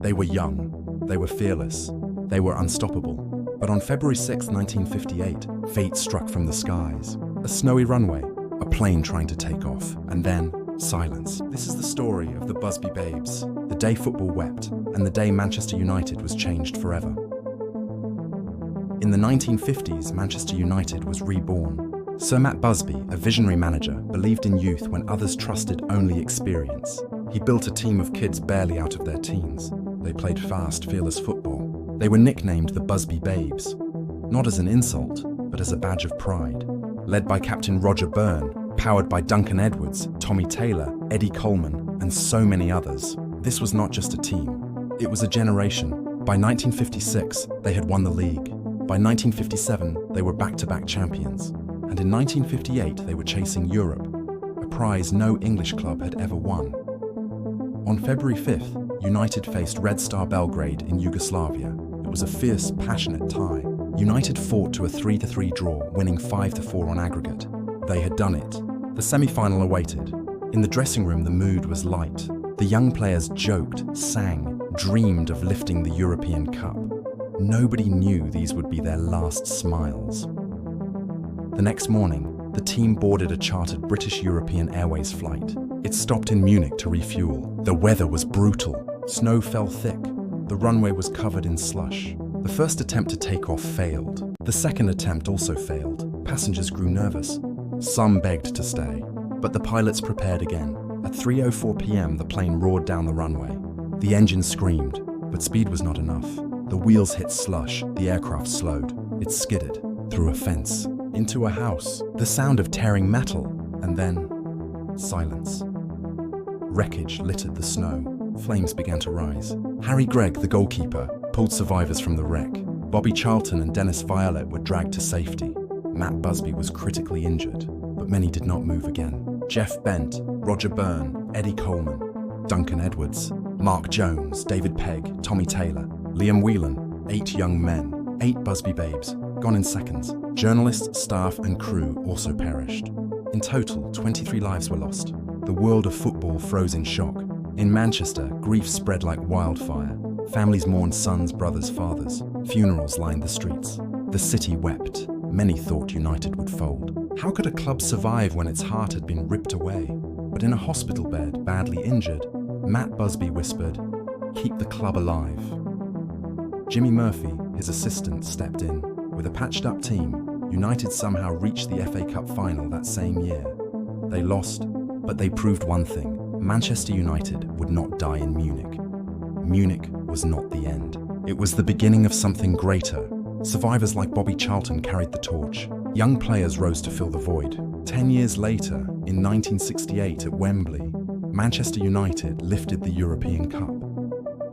They were young, they were fearless, they were unstoppable. But on February 6, 1958, fate struck from the skies. A snowy runway, a plane trying to take off, and then silence. This is the story of the Busby Babes, the day football wept, and the day Manchester United was changed forever. In the 1950s, Manchester United was reborn. Sir Matt Busby, a visionary manager, believed in youth when others trusted only experience. He built a team of kids barely out of their teens. They played fast, fearless football. They were nicknamed the Busby Babes, not as an insult, but as a badge of pride. Led by Captain Roger Byrne, powered by Duncan Edwards, Tommy Taylor, Eddie Coleman, and so many others, this was not just a team, it was a generation. By 1956, they had won the league. By 1957, they were back-to-back champions. And in 1958, they were chasing Europe, a prize no English club had ever won. On February 5th, United faced Red Star Belgrade in Yugoslavia. It was a fierce, passionate tie. United fought to a 3-3 draw, winning 5-4 on aggregate. They had done it. The semi-final awaited. In the dressing room, the mood was light. The young players joked, sang, dreamed of lifting the European Cup. Nobody knew these would be their last smiles. The next morning, the team boarded a chartered British European Airways flight. It stopped in Munich to refuel. The weather was brutal. Snow fell thick. The runway was covered in slush. The first attempt to take off failed. The second attempt also failed. Passengers grew nervous. Some begged to stay, but the pilots prepared again. At 3:04 p.m., the plane roared down the runway. The engine screamed, but speed was not enough. The wheels hit slush. The aircraft slowed. It skidded through a fence, into a house. The sound of tearing metal, and then silence. Wreckage littered the snow. Flames began to rise. Harry Gregg, the goalkeeper, pulled survivors from the wreck. Bobby Charlton and Dennis Viollet were dragged to safety. Matt Busby was critically injured, but many did not move again. Jeff Bent, Roger Byrne, Eddie Coleman, Duncan Edwards, Mark Jones, David Pegg, Tommy Taylor, Liam Whelan, 8 young men, 8 Busby Babes, gone in seconds. Journalists, staff and crew also perished. In total, 23 lives were lost. The world of football froze in shock. In Manchester, grief spread like wildfire. Families mourned sons, brothers, fathers. Funerals lined the streets. The city wept. Many thought United would fold. How could a club survive when its heart had been ripped away? But in a hospital bed, badly injured, Matt Busby whispered, "Keep the club alive." Jimmy Murphy, his assistant, stepped in. With a patched-up team, United somehow reached the FA Cup final that same year. They lost, but they proved one thing. Manchester United would not die in Munich. Munich was not the end. It was the beginning of something greater. Survivors like Bobby Charlton carried the torch. Young players rose to fill the void. 10 years later, in 1968 at Wembley, Manchester United lifted the European Cup.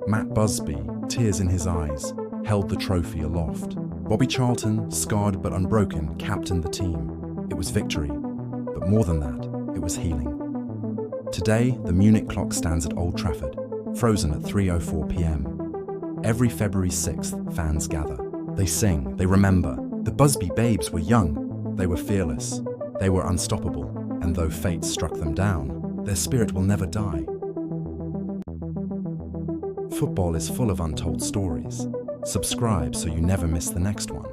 Matt Busby, tears in his eyes, held the trophy aloft. Bobby Charlton, scarred but unbroken, captained the team. It was victory, but more than that, it was healing. Today, the Munich clock stands at Old Trafford, frozen at 3:04 p.m. Every February 6th, fans gather. They sing, they remember. The Busby Babes were young, they were fearless, they were unstoppable, and though fate struck them down, their spirit will never die. Football is full of untold stories. Subscribe so you never miss the next one.